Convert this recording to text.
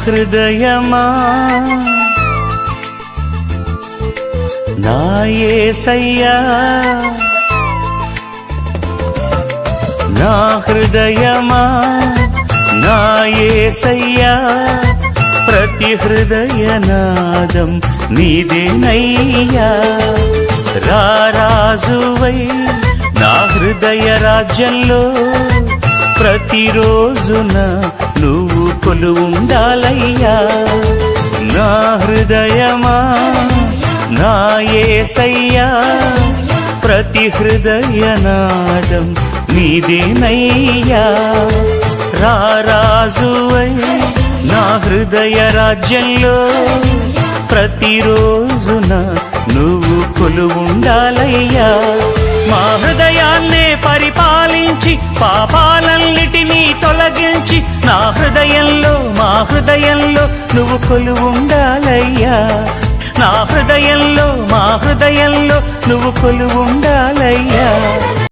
హృదయమా నా యేసయ్యా, నా హృదయమా నా యేసయ్యా, ప్రతి హృదయనాదం నీదేనయ్యా. రారాజువై నా హృదయ రాజ్యంలో ప్రతిరోజున నువ్వు కొలువుండాలయ్యా. నా హృదయమా నా యేసయ్యా, ప్రతి హృదయనాదం నీదేనయ్యా. రారాజువై నా హృదయ రాజ్యంలో ప్రతిరోజున నువ్వు కొలువుండాలయ్యా. మా హృదయాన్నే పరిపాలించి పాపాలన్నిటినీ తొలగించి నా హృదయంలో మా హృదయంలో నువ్వు కొలువుండాలయ్యా. నా హృదయంలో మా హృదయంలో నువ్వు కొలువుండాలయ్యా.